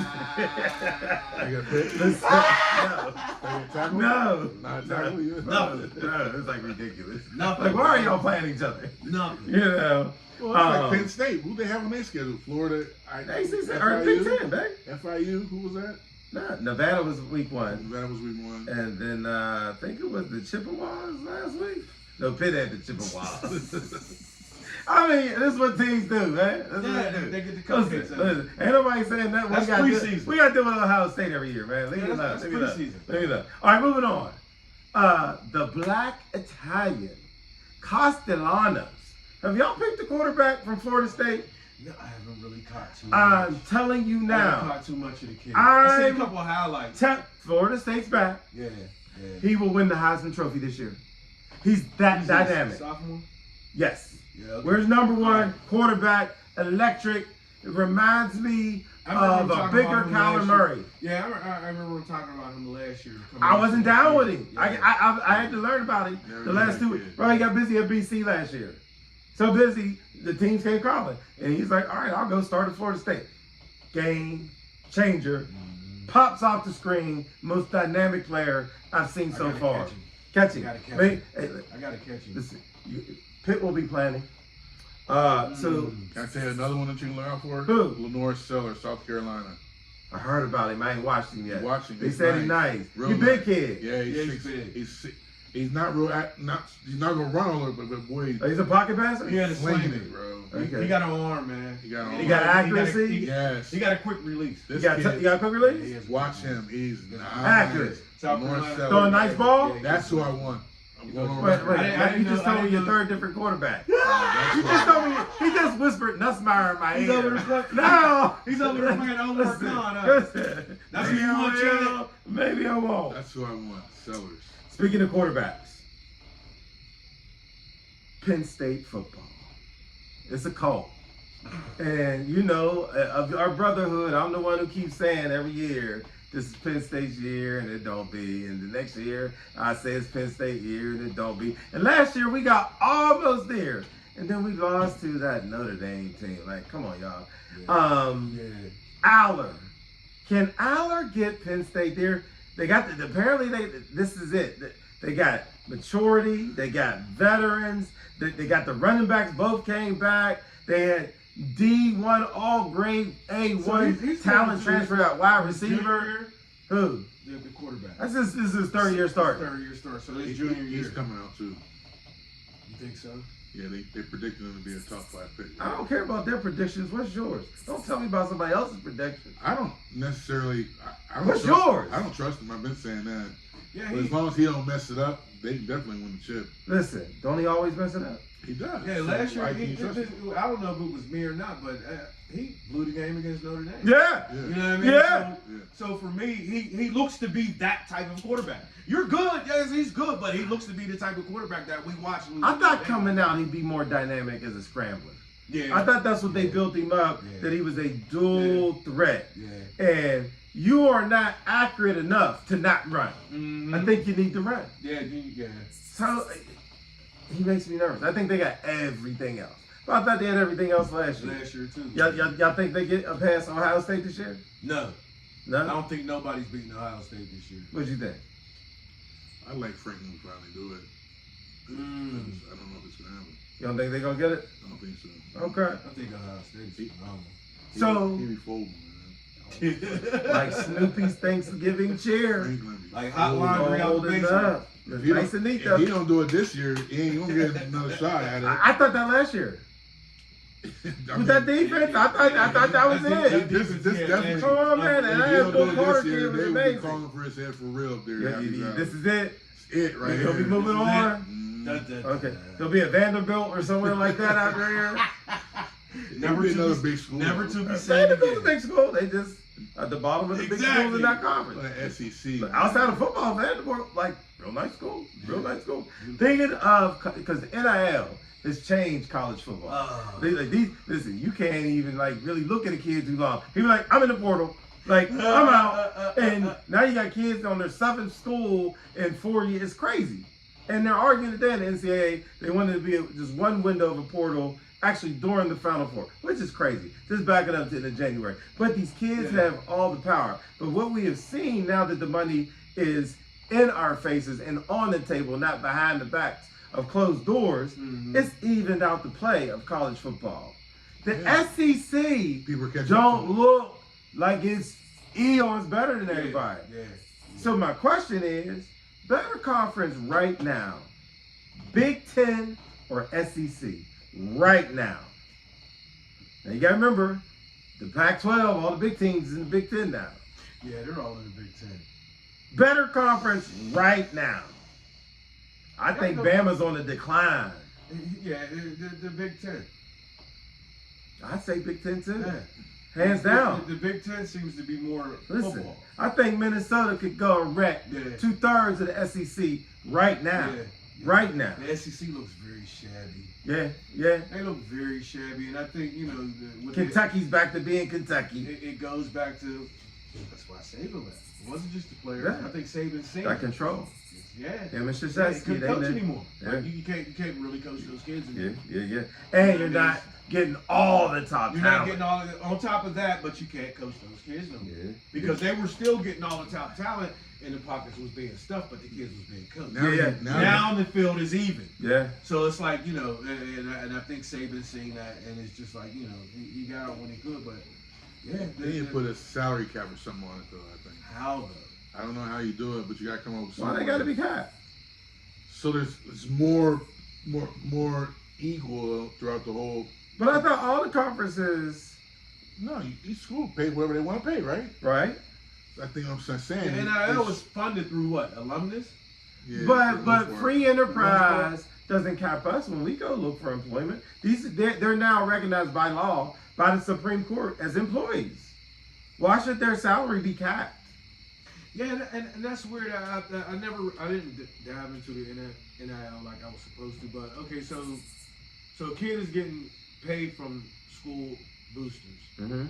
I got picked. Listen, no. They didn't tackle? No. Not tackle you? No, it's like ridiculous. Nothing. Like, why are y'all playing each other? Nothing. You know. Well, it's like Penn State. Who they have on their schedule? Florida, ACC or Big Ten, babe. FIU. Who was that? Nah, Nevada was week 1, That was week 1. and then I think it was the Chippewas last week. No, Pitt had the Chippewas. I mean, this is what teams do, man. That's what Yeah, they do. they get the cupcakes Listen, out. listen. Ain't nobody saying that. That's preseason. We got to do with Ohio State every year, man. Leave Yeah, it alone. that's Leave it alone. preseason. Leave it alone. All right, moving on. The Black Italian Castellanos Have y'all picked a quarterback from Florida State? No, I haven't really caught too I'm much. telling you I haven't now. caught too much of the kid. I seen a couple of highlights. Florida State's back. Yeah. He will win the Heisman Trophy this year. He's that dynamic. Sophomore? Yes. Yeah. Okay. Where's number one quarterback? Electric. It reminds me of a bigger Kyler Murray. Yeah, I remember talking about him last year. I wasn't down with him. Yeah. I had to learn about him the last 2 weeks. Bro, he got busy at BC last year. So busy, the teams came crawling. And he's like, all right, I'll go start at Florida State. Game changer. Pops off the screen. Most dynamic player I've seen so far. Catch him. I gotta catch him. I gotta catch him. Listen, Pitt will be planning. So Can I tell you another one that you can learn out for? Who? Lenore Seller, South Carolina. I heard about him. I ain't watched him yet. Watching. They said he's nice. Real He big nice. kid. Yeah, he's big. He's not real. He's not gonna run all over, but boy, He's a pocket passer. He had a slinging sling it, bro. Okay. He got an arm, man. He got an He arm. got accuracy. Yes. He got a quick release. This You kid, got a quick release? watch him. He's nice. Accurate. South Lenore Carolina. Seller. Throw a nice ball? That's who I want. I'm going over. Wait, I didn't you just know- told I me didn't your know- third different quarterback. That's You who just I told me. He just whispered Nussmeyer in my He's ear. over there playing- No. He's over there playing Omar Listen, Khan, huh? listen. That's who Maybe you I want, will, Chad? maybe I won't. That's who I want. Sellers. Speaking of quarterbacks, Penn State football. It's a cult. And, you know, of our brotherhood, I'm the one who keeps saying every year, this is Penn State's year, and it don't be. And the next year, I say it's Penn State year, and it don't be. And last year, we got almost there. And then we lost to that Notre Dame team. Like, come on, y'all. Aller. Can Aller get Penn State there? They got this is it. They got maturity. They got veterans. They got the running backs. Both came back. They had D1 all grade A1 So he's talent going transfer out wide his receiver. junior year? Who? The quarterback. This is his third year start. Third year start. So his junior year. He's coming out too. You think so? Yeah, they predicted him to be a top 5 pick. I don't care about their predictions. What's yours? Don't tell me about somebody else's predictions. I don't necessarily. I don't What's trust yours? I don't trust him. I've been saying that. Yeah, But as long as he don't mess it up, they definitely win the chip. Listen, don't he always mess it up? He does. Yeah, So last year, why can't you trust him? I don't know if it was me or not, but he blew the game against Notre Dame. Yeah. You know what I mean? Yeah. So for me, he looks to be that type of quarterback. You're good, yes, he's good, but he looks to be the type of quarterback that we watch. I thought coming out he'd be more dynamic as a scrambler. Yeah. I thought that's what they built him up, that he was a dual threat. Yeah. And you are not accurate enough to not run. Mm-hmm. I think you need to run. Yeah. So he makes me nervous. I think they got everything else. But I thought they had everything else last year. Last year too. Y'all think they get a pass on Ohio State this year? No. No? I don't think nobody's beating Ohio State this year. What'd you think? I like Franklin will probably do it. I don't know if it's gonna happen. You don't think they're going to get it? I don't think so. Okay. I think Ohio State's phenomenal. So, he be folding, like Snoopy's Thanksgiving cheer. man. Franklin be Like folding. hot laundry out the Holding basement. up. If he, Nice and neat, if though. he don't do it this year, he ain't gonna get another shot at it. I thought that last year. I With that defense, I thought that was it. This definitely. Come on, man. And I If he had don't Bill do it Carter this kid year, was they will be amazing. calling for his head for real up there. Yeah, this is it. It's it right He'll here. be moving This is on. it. Okay. There'll be a Vanderbilt or somewhere like that out there. Never be another big school. Never to be said Vanderbilt's a again. big school. They just at the bottom of the big schools in that conference. Like SEC. But outside of football, Vanderbilt, like, real nice school. Real nice school. Thinking of, because NIL has changed college football. Listen, you can't even, like, really look at a kid too long. He be like, I'm in the portal. Like, I'm out. And now you got kids on their 7th school in 4 years. It's crazy. And they're arguing today in the NCAA, they wanted to be just one window of a portal actually during the Final Four, which is crazy. Just backing up to the January. But these kids have all the power. But what we have seen now that the money is in our faces and on the table, not behind the backs of closed doors, it's evened out the play of college football. The SEC People are catching don't up. look like it's eons better than everybody. Yeah. So my question is, better conference right now, Big Ten or SEC right now? Now you gotta remember, the Pac-12, all the big teams in the Big Ten now. Yeah, they're all in the Big Ten. Better conference right now. I think Bama's on the decline. Yeah, the Big Ten. I'd say Big Ten too. Yeah. Hands down. The Big Ten seems to be more Listen, football. I think Minnesota could go and wreck Yeah. 2/3 of the SEC right now. Yeah. Right now. The SEC looks very shabby. Yeah, yeah. They look very shabby, and I think with Kentucky's back to being Kentucky. it goes back to that's why Saban left. It wasn't just the players. Yeah. I think Saban seen Got control. Yeah. Him and He Krzyzewski, couldn't they coach did. anymore. Yeah. Like, you can't really coach those kids Yeah, anymore. yeah. And you're not getting all the top You're not talent. getting all of it. On top of that, but you can't coach those kids no more. Yeah. Because they were still getting all the top talent, and the pockets was being stuffed, but the kids was being coached. Yeah. Now the field is even. Yeah. So it's like, and I think Saban's seeing that, and it's just like, he got out when he could, but yeah. They need to put a salary cap or something on it, though, I think. How though? I don't know how you do it, but you got to come up with something. Why they got to be capped? So it's more equal throughout the whole. But I thought all the conferences, No, each school pay whatever they want to pay, right? right? I think I'm saying. The NIL was funded through what? Alumnus? Yeah, for But the most part. free enterprise doesn't cap us when we go look for employment. They're now recognized by law by the Supreme Court as employees. Why should their salary be capped? Yeah, and that's weird. I didn't dive into the NIL like I was supposed to. But okay, so a kid is getting paid from school boosters. Mm-hmm.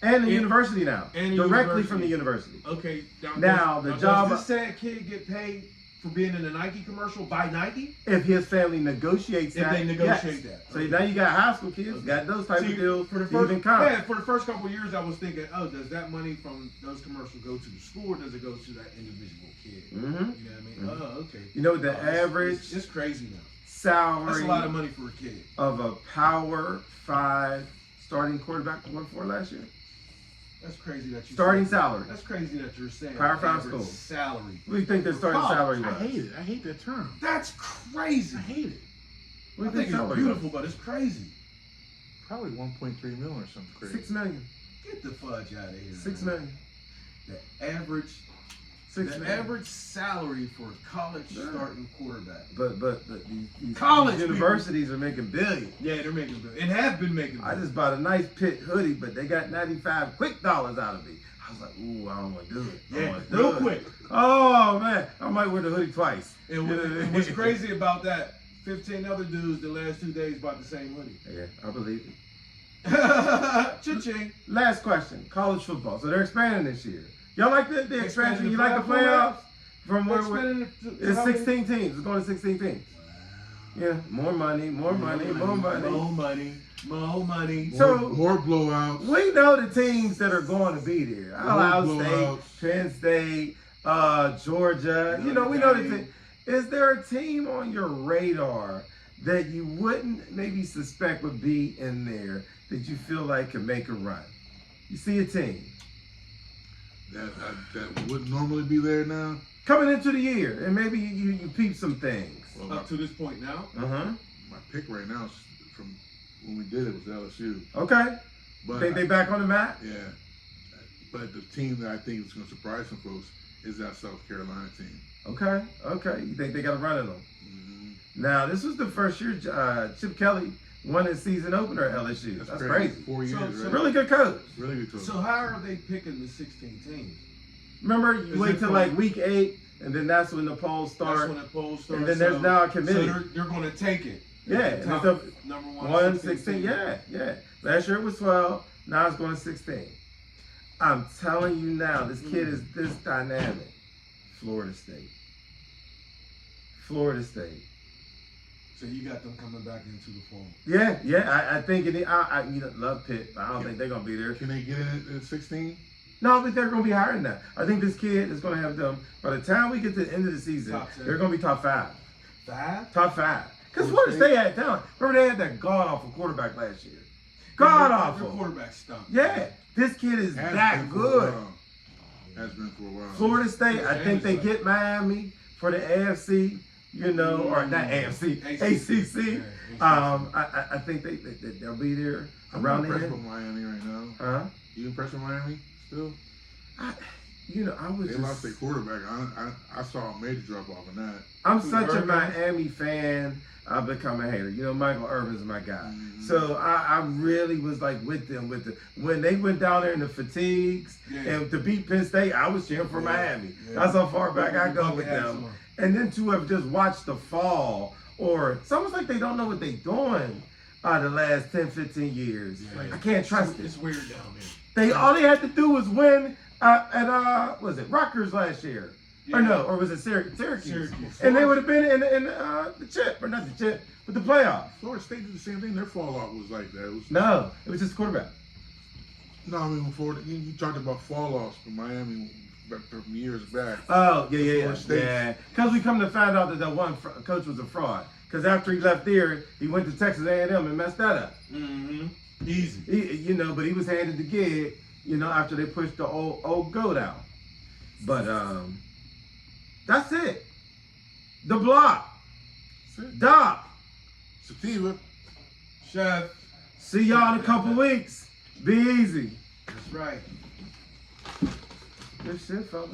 And the university now, and directly university. from the university. Okay, Now, the job- Does this sad kid get paid for being in a Nike commercial by Nike? If his family negotiates If that, they negotiate yes. that. So now you got high school kids, got those type See, of deals for the to first, even count. yeah, for the first couple of years, I was thinking, does that money from those commercials go to the school, or does it go to that individual kid? Mm-hmm. You know what I mean? Mhm. Oh, okay. You know the It's- average It's crazy now. salary That's a lot of money for a kid. of a Power 5 starting quarterback won for last year? That's crazy that you Starting said- salary. That's crazy that you're saying. Power 5 average school. salary. What do you think their starting Oh, salary I was? hate it. I hate that term. That's crazy. I hate it. What I do you think it's salary beautiful, but it's crazy. Probably 1.3 million or something was? crazy. 6 million. Get the fudge out of here. 6 man. million. The average. 6 The million. average salary for a college Yeah. starting quarterback. But these College universities are making billions. Yeah, they're making billions. And have been making I billions. just bought a nice Pitt hoodie, but they got 95 quick dollars out of me. I was like, ooh, I don't want to do it. I don't Yeah, wanna do real it. quick. Oh man, I might wear the hoodie twice. And what's crazy about that, 15 other dudes the last 2 days bought the same hoodie. Yeah, I believe it. Cha-ching. Last question: college football. So they're expanding this year. Y'all like the expansion? Expanding You the like the playoff playoffs? From where Expanding it to it's how many- 16 teams. It's going to 16 teams. Yeah, more money, more money, more money. More money. More money. So- More blowouts. We know the teams that are going to be there. Ohio blowouts. State, Penn State, Georgia. You know, we know the team. Is there a team on your radar that you wouldn't maybe suspect would be in there that you feel like can make a run? You see a team that wouldn't normally be there now. coming into the year, and maybe you peep some things. Well, Up to this point now. my pick right now is from when we did it was LSU. Okay. But Think they back on the map? yeah, but the team that I think is going to surprise some folks is that South Carolina team. Okay. Okay. You think they got a run in them? Mm-hmm. Now, this was the first year Chip Kelly won his season opener at LSU. That's crazy. 4 years, So- right? Really good coach. Really good coach. So how are they picking the 16 teams? Remember, you Is wait it till from- like week 8, and then that's when the polls start. That's when the polls start. And then there's now a committee. So they're going to take it. Yeah, The and top it's number 1, 16. Yeah, yeah. Last year it was 12. Now it's going to 16. I'm telling you now, this kid is this dynamic. Florida State. Florida State. So you got them coming back into the fold. Yeah, yeah. I think I love Pitt, but I don't think they're gonna be there. Can they get in at 16? No, but they're gonna be higher than that. I think this kid is gonna have them. By the time we get to the end of the season, Top 10. they're gonna be top 5. 5? Top 5. Because Florida Florida State had talent. Remember they had that god awful quarterback last year. God Their awful. quarterback stunk. Yeah, this kid is Has that been for a good. while. Has been for a while. Florida State, I think they James, get Miami for the AFC. You know, or not AFC, ACC. I think they'll be there I'm around impressed there. with Miami right now. Huh? You impressed with Miami still? I was They just. lost their quarterback. I saw a major drop off in that. I'm Who, such a Birdman? Miami fan. I've become a hater. You know, Michael Irvin's my guy. Mhm. So I really was like with them when they went down there in the fatigues and to beat Penn State. I was cheering for Miami. That's how far back I go with them. And then to have just watched the fall, or it's almost like they don't know what they're doing the last 10, 15 years. I can't trust it. It's weird down there. All they had to do was win at was it Rutgers last year? Or no, or was it Syracuse? And they would have been in the chip, or not the chip, but the playoff. Florida State did the same thing. Their fall off was like that. No, it was just quarterback. No, I mean, Florida, you talked about fall offs for Miami from years back. Oh, yeah. Florida State. Because we come to find out that one coach was a fraud. Because after he left there, he went to Texas A&M and messed that up. Mm-hmm. Easy. But he was handed the gig, after they pushed the old goat out. But that's it. The block. That's it. Doc. Sativa. Chef. See y'all in a couple weeks. Be easy. That's right. Good shit, fellas.